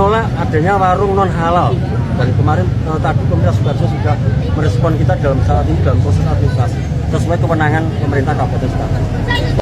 menolak adanya warung non halal. Dan kemarin tadi pemerintah Sukoharjo sudah merespon kita dalam saat ini dalam proses administrasi sesuai kewenangan pemerintah Kabupaten Sukoharjo.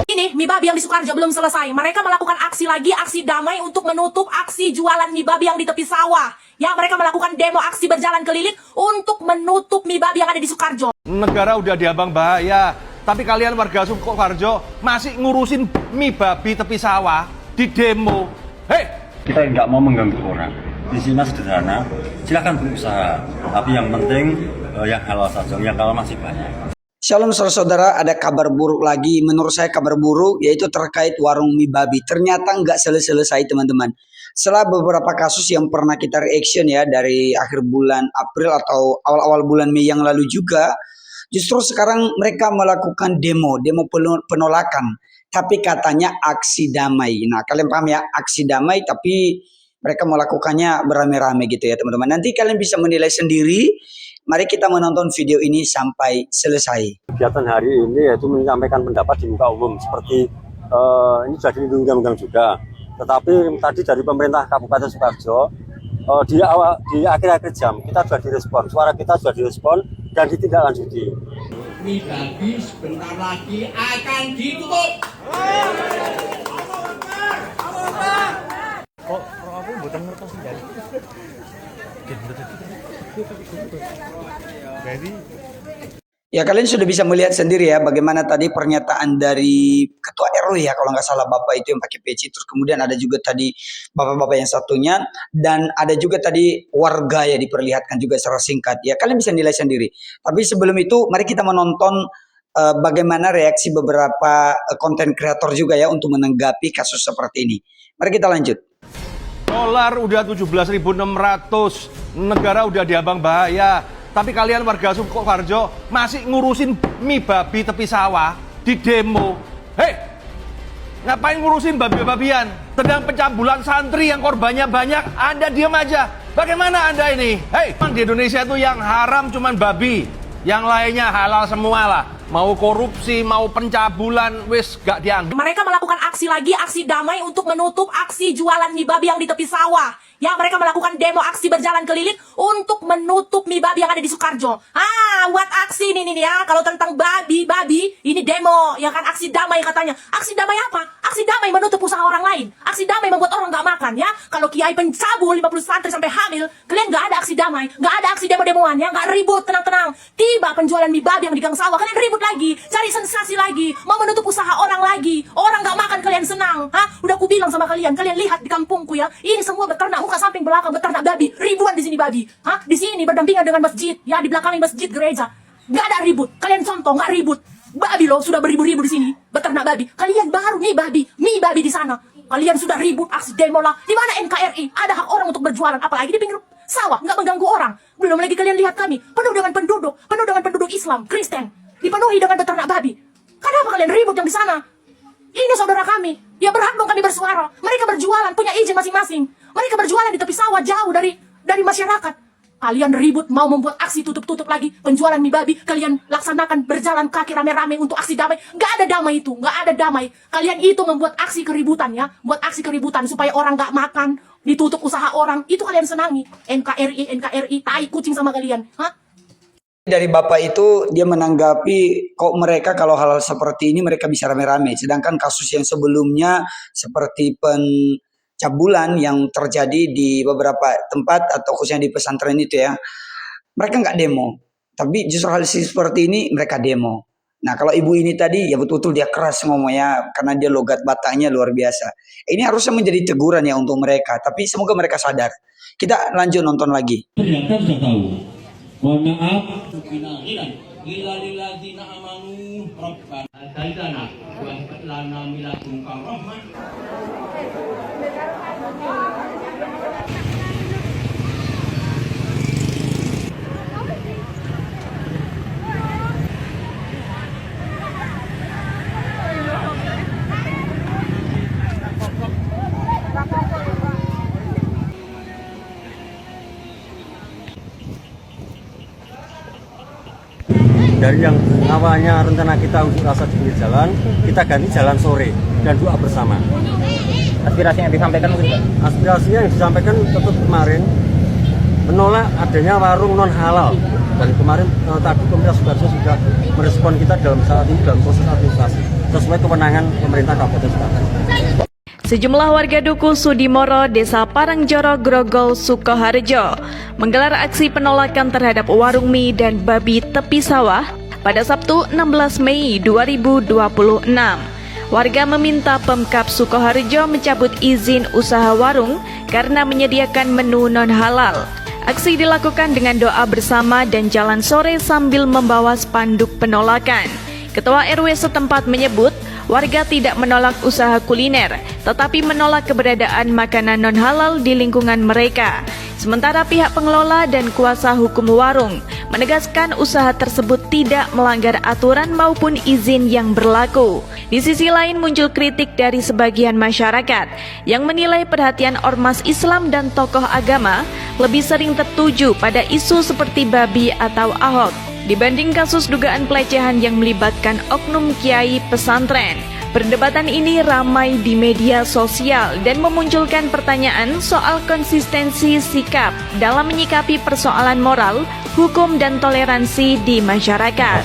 Ini mie babi yang di Sukoharjo belum selesai. Mereka melakukan aksi lagi, aksi damai untuk menutup aksi jualan mie babi yang di tepi sawah. Ya, mereka melakukan demo aksi berjalan keliling untuk menutup mie babi yang ada di Sukoharjo. Negara udah diambang bahaya, tapi kalian warga Sukoharjo masih ngurusin mie babi tepi sawah di demo. Hei! Kita nggak mau mengganggu orang. Visinya sederhana, silakan berusaha. Tapi yang penting yang halal saja, yang halal masih banyak. Shalom saudara, ada kabar buruk lagi. Menurut saya kabar buruk yaitu terkait warung mie babi. Ternyata nggak selesai teman-teman. Setelah beberapa kasus yang pernah kita reaction ya dari akhir bulan April atau awal-awal bulan Mei yang lalu juga, justru sekarang mereka melakukan demo penolakan. Tapi katanya aksi damai. Nah kalian paham ya, aksi damai tapi mereka melakukannya beramai-ramai gitu ya teman-teman. Nanti kalian bisa menilai sendiri. Mari kita menonton video ini sampai selesai. Kegiatan hari ini yaitu menyampaikan pendapat di muka umum seperti ini sudah dilindungi undang-undang juga. Tetapi tadi dari pemerintah Kabupaten Sukoharjo di akhir-akhir jam kita sudah direspon, suara kita sudah direspon dan ditindaklanjuti. Mie babi sebentar lagi akan ditutup. Kok aku mboten ngertos sendiri. Ya kalian sudah bisa melihat sendiri ya bagaimana tadi pernyataan dari ketua RW ya kalau nggak salah bapak itu yang pakai peci, terus kemudian ada juga tadi bapak-bapak yang satunya dan ada juga tadi warga ya diperlihatkan juga secara singkat ya kalian bisa nilai sendiri. Tapi sebelum itu mari kita menonton bagaimana reaksi beberapa konten kreator juga ya untuk menanggapi kasus seperti ini. Mari kita lanjut. Dolar udah 17.600, negara udah diambang bahaya, tapi kalian warga Sukoharjo masih ngurusin mie babi tepi sawah di demo. Hei, ngapain ngurusin babi-babian? Sedang pencabulan santri yang korbannya banyak, Anda diam aja. Bagaimana Anda ini? Hei, di Indonesia itu yang haram cuman babi, yang lainnya halal semua lah. Mau korupsi, mau pencabulan, wis gak dianggap. Mereka melakukan aksi lagi, aksi damai untuk menutup aksi jualan mie babi yang di tepi sawah. Ya, mereka melakukan demo aksi berjalan keliling untuk menutup mie babi yang ada di Sukoharjo. Buat aksi ini nih ya, kalau tentang babi, ini demo, ya kan, aksi damai katanya. Aksi damai apa? Aksi damai menutup usaha orang lain. Aksi damai membuat orang gak makan ya. Kalau kiai pencabul 50 santri sampai hamil, kalian gak ada aksi damai, gak ada aksi demo-demoan ya, gak ribut, tenang-tenang. Tiba penjualan mie babi yang di gang sawah, kalian ribut lagi, cari sensasi lagi, mau menutup usaha orang lagi. Orang gak makan kalian senang. Udah aku bilang sama kalian, kalian lihat di kampungku ya, ini semua beternak muka samping belakang beternak babi, ribuan di sini babi. Di sini berdampingan dengan masjid, ya di belakang masjid gereja. Gak ada ribut, kalian contoh gak ribut. Babi loh sudah beribu-ribu di sini, beternak babi. Kalian baru mie babi di sana. Kalian sudah ribut aksi demo lah. Di mana NKRI? Ada hak orang untuk berjualan, apalagi di pinggir sawah, nggak mengganggu orang. Belum lagi kalian lihat kami penuh dengan penduduk Islam, Kristen, dipenuhi dengan beternak babi. Kenapa kalian ribut yang di sana? Ini saudara kami, ya berhak dong kami bersuara. Mereka berjualan, punya izin masing-masing. Mereka berjualan di tepi sawah jauh dari masyarakat. Kalian ribut mau membuat aksi tutup-tutup lagi penjualan mie babi. Kalian laksanakan berjalan kaki rame-rame untuk aksi damai. Gak ada damai itu, gak ada damai. Kalian itu membuat aksi keributan ya, buat aksi keributan supaya orang gak makan, ditutup usaha orang. Itu kalian senangi. NKRI, tai kucing sama kalian. Dari bapak itu dia menanggapi kok mereka kalau hal-hal seperti ini mereka bisa rame-rame. Sedangkan kasus yang sebelumnya seperti pencabulan yang terjadi di beberapa tempat atau khususnya di pesantren itu ya. Mereka nggak demo. Tapi justru hal seperti ini mereka demo. Nah kalau ibu ini tadi ya betul-betul dia keras ngomongnya karena dia logat Bataknya luar biasa. Ini harusnya menjadi teguran ya untuk mereka. Tapi semoga mereka sadar. Kita lanjut nonton lagi. Ternyata sudah tahu. Mohon maaf. Lilladzina amanu rabbana ataitana wa lana min ladunka rahmah. Dari yang awalnya rencana kita untuk rasa di pinggir jalan, kita ganti jalan sore dan doa bersama. Aspirasi yang disampaikan mungkin Pak? Aspirasinya yang disampaikan tetap kemarin menolak adanya warung non halal. Dan kemarin tadi pemerintah Sukoharjo sudah merespon kita saat ini dalam proses administrasi sesuai kewenangan pemerintah Kabupaten Sukoharjo. Sejumlah warga Duku Sudimoro, Desa Parangjoro, Grogol, Sukoharjo menggelar aksi penolakan terhadap warung mie dan babi tepi sawah pada Sabtu 16 Mei 2026. Warga meminta Pemkab Sukoharjo mencabut izin usaha warung karena menyediakan menu non-halal. Aksi dilakukan dengan doa bersama dan jalan sore sambil membawa spanduk penolakan. Ketua RW setempat menyebut warga tidak menolak usaha kuliner, tetapi menolak keberadaan makanan non-halal di lingkungan mereka. Sementara pihak pengelola dan kuasa hukum warung menegaskan usaha tersebut tidak melanggar aturan maupun izin yang berlaku. Di sisi lain muncul kritik dari sebagian masyarakat yang menilai perhatian ormas Islam dan tokoh agama lebih sering tertuju pada isu seperti babi atau Ahok dibanding kasus dugaan pelecehan yang melibatkan oknum kiai pesantren. Perdebatan ini ramai di media sosial dan memunculkan pertanyaan soal konsistensi sikap dalam menyikapi persoalan moral, hukum, dan toleransi di masyarakat.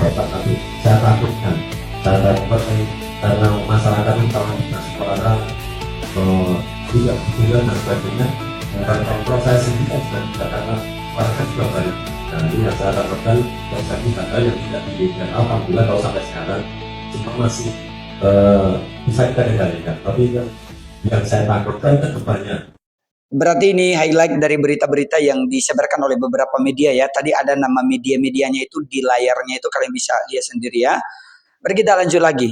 Saya takutkan karena masyarakat itu kalau masih orang tidak berguna dan sebagainya. Karena proses ini kan sudah tidak karena warga juga baik. Nah ini yang saya takutkan terjadi hal yang tidak diinginkan. Alhamdulillah kalau sampai sekarang cuma masih bisa kita kendalikan, tapi yang saya takutkan ke depannya. Berarti ini highlight dari berita-berita yang disebarkan oleh beberapa media ya. Tadi ada nama media-medianya itu di layarnya itu, kalian bisa lihat sendiri ya. Mari kita lanjut lagi.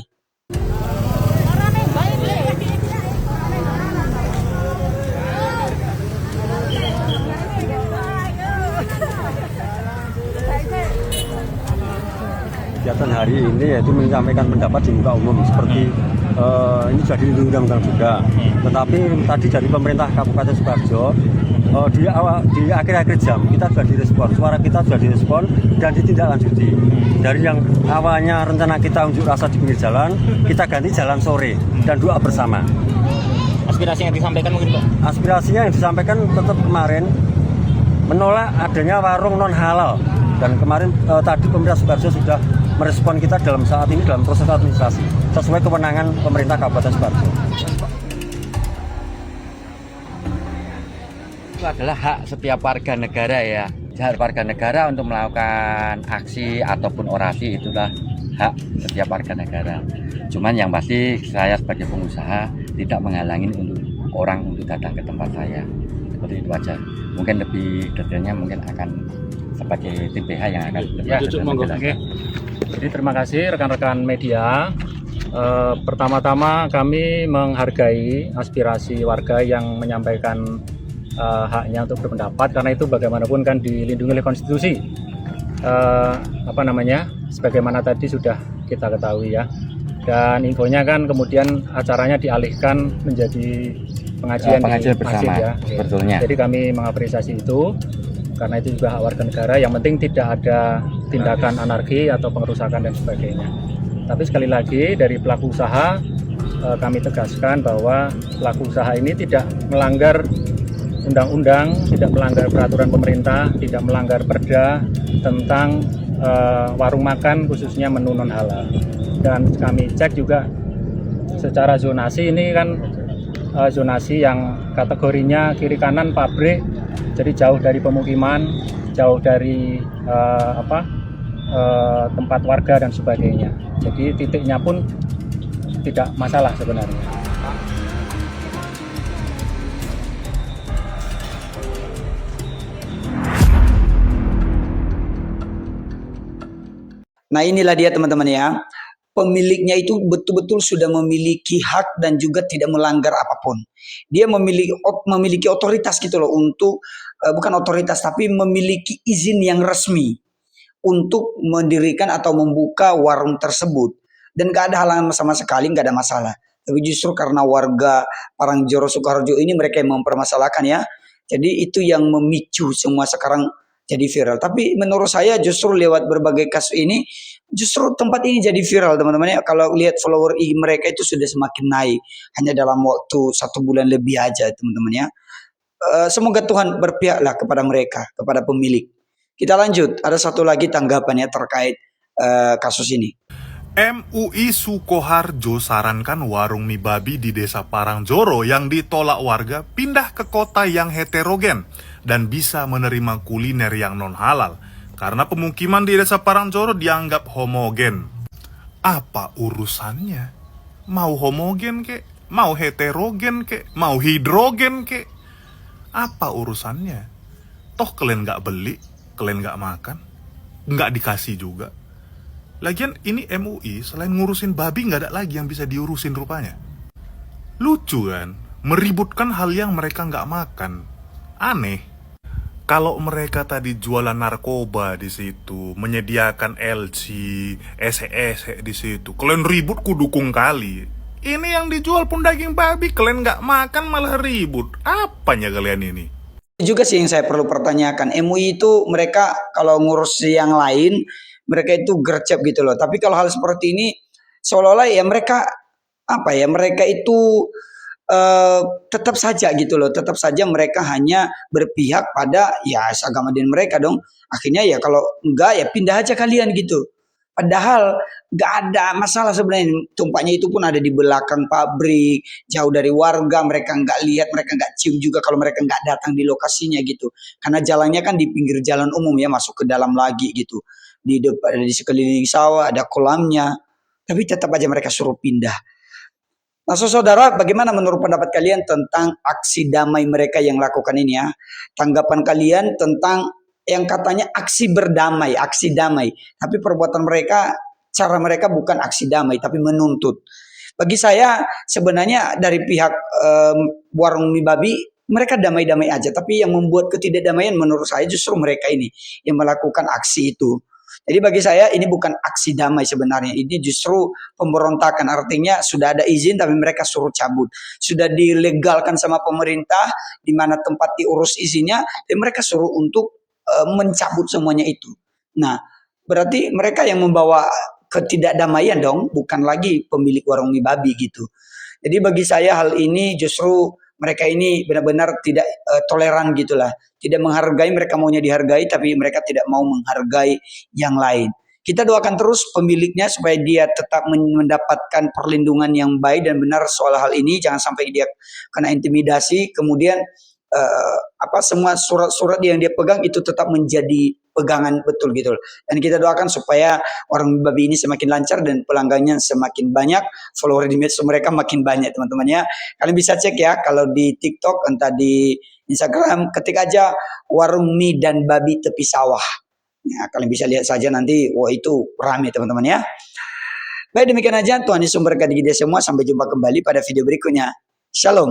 Kegiatan hari ini yaitu menyampaikan pendapat di muka umum seperti ini sudah dilindungi undang-undang juga. Tetapi tadi dari pemerintah Kabupaten Sukoharjo di akhir-akhir jam kita sudah direspon, suara kita sudah direspon dan ditindaklanjuti. Dari yang awalnya rencana kita unjuk rasa di pinggir jalan, kita ganti jalan sore dan doa bersama. Aspirasi yang disampaikan mungkin Pak? Aspirasinya yang disampaikan tetap kemarin menolak adanya warung non halal. Dan kemarin tadi pemerintah Sukoharjo sudah merespon kita saat ini dalam proses administrasi sesuai kewenangan pemerintah Kabupaten Sukoharjo. Itu adalah hak setiap warga negara ya. Hak warga negara untuk melakukan aksi ataupun orasi, itulah hak setiap warga negara. Cuman yang pasti saya sebagai pengusaha tidak menghalangi untuk orang untuk datang ke tempat saya. Seperti itu aja. Mungkin lebih detailnya mungkin akan sebagai tim PH yang akan Oke. Jadi terima kasih rekan-rekan media. Pertama-tama kami menghargai aspirasi warga yang menyampaikan haknya untuk berpendapat, karena itu bagaimanapun kan dilindungi oleh konstitusi. Sebagaimana tadi sudah kita ketahui ya. Dan infonya kan kemudian acaranya dialihkan menjadi pengajian bersama ya. sebetulnya. Jadi kami mengapresiasi itu. Karena itu juga hak warga negara, yang penting tidak ada tindakan anarki atau pengerusakan dan sebagainya. Tapi sekali lagi dari pelaku usaha kami tegaskan bahwa pelaku usaha ini tidak melanggar undang-undang, tidak melanggar peraturan pemerintah, tidak melanggar perda tentang warung makan khususnya menu non halal. Dan kami cek juga secara zonasi ini kan zonasi yang kategorinya kiri kanan pabrik. Jadi jauh dari pemukiman, jauh dari tempat warga dan sebagainya. Jadi titiknya pun tidak masalah sebenarnya. Nah inilah dia teman-teman ya. Pemiliknya itu betul-betul sudah memiliki hak dan juga tidak melanggar apapun. Dia memiliki otoritas gitu loh untuk bukan otoritas tapi memiliki izin yang resmi untuk mendirikan atau membuka warung tersebut, dan gak ada halangan sama sekali, gak ada masalah. Tapi justru karena warga Parangjoro Sukoharjo ini mereka yang mempermasalahkan ya. Jadi itu yang memicu semua sekarang jadi viral. Tapi menurut saya justru lewat berbagai kasus ini Justru tempat ini jadi viral teman-teman ya. Kalau lihat follower IG mereka itu sudah semakin naik hanya dalam waktu 1 bulan lebih aja teman-teman ya. Semoga Tuhan berpihaklah kepada mereka, kepada pemilik. Kita lanjut, ada satu lagi tanggapannya terkait kasus ini. MUI Sukoharjo sarankan warung mie babi di Desa Parangjoro yang ditolak warga pindah ke kota yang heterogen dan bisa menerima kuliner yang non-halal karena pemukiman di Desa Parangjoro dianggap homogen. Apa urusannya? Mau homogen kek? Mau heterogen kek? Mau hidrogen kek? Apa urusannya? Toh kalian nggak beli, kalian nggak makan, nggak dikasih juga. Lagian ini MUI selain ngurusin babi nggak ada lagi yang bisa diurusin rupanya. Lucu kan? Meributkan hal yang mereka nggak makan. Aneh. Kalau mereka tadi jualan narkoba di situ, menyediakan LC, SE di situ, kalian ribut kudukung kali. Ini yang dijual pun daging babi, kalian nggak makan malah ribut. Apanya kalian ini? Juga sih yang saya perlu pertanyakan, MUI itu mereka kalau ngurus yang lain mereka itu gercep gitu loh. Tapi kalau hal seperti ini seolah-olah ya mereka apa ya, mereka itu tetap saja gitu loh, tetap saja mereka hanya berpihak pada ya seagama dan mereka dong. Akhirnya ya kalau enggak ya pindah aja kalian gitu. Padahal nggak ada masalah sebenarnya. Tumpahnya itu pun ada di belakang pabrik, jauh dari warga, mereka nggak lihat, mereka nggak cium juga kalau mereka nggak datang di lokasinya gitu. Karena jalannya kan di pinggir jalan umum ya, masuk ke dalam lagi gitu. Di depan, di sekeliling sawah ada kolamnya, tapi tetap aja mereka suruh pindah. Nah, saudara, bagaimana menurut pendapat kalian tentang aksi damai mereka yang lakukan ini ya? Tanggapan kalian tentang yang katanya aksi berdamai, aksi damai, tapi perbuatan mereka, cara mereka bukan aksi damai, tapi menuntut. Bagi saya sebenarnya dari pihak warung mie babi, mereka damai-damai aja, tapi yang membuat ketidakdamaian menurut saya justru mereka ini yang melakukan aksi itu. Jadi bagi saya ini bukan aksi damai sebenarnya, ini justru pemberontakan. Artinya sudah ada izin tapi mereka suruh cabut. Sudah dilegalkan sama pemerintah di mana tempat diurus izinnya, dan mereka suruh untuk mencabut semuanya itu. Nah, berarti mereka yang membawa ketidakdamaian dong, bukan lagi pemilik warung mie babi gitu. Jadi bagi saya hal ini justru mereka ini benar-benar tidak toleran gitulah. Tidak menghargai, mereka maunya dihargai, tapi mereka tidak mau menghargai yang lain. Kita doakan terus pemiliknya supaya dia tetap mendapatkan perlindungan yang baik dan benar soal hal ini. Jangan sampai dia kena intimidasi. Kemudian semua surat-surat yang dia pegang itu tetap menjadi pegangan betul gitu. Dan kita doakan supaya warung babi ini semakin lancar dan pelanggannya semakin banyak, follower di medsos mereka makin banyak teman-teman ya. Kalian bisa cek ya kalau di TikTok entah di Instagram, ketik aja warung mie dan babi tepi sawah. Ya, kalian bisa lihat saja nanti, wah itu ramai teman-teman ya. Baik, demikian aja, Tuhan Yesus memberkati kita semua. Sampai jumpa kembali pada video berikutnya. Shalom.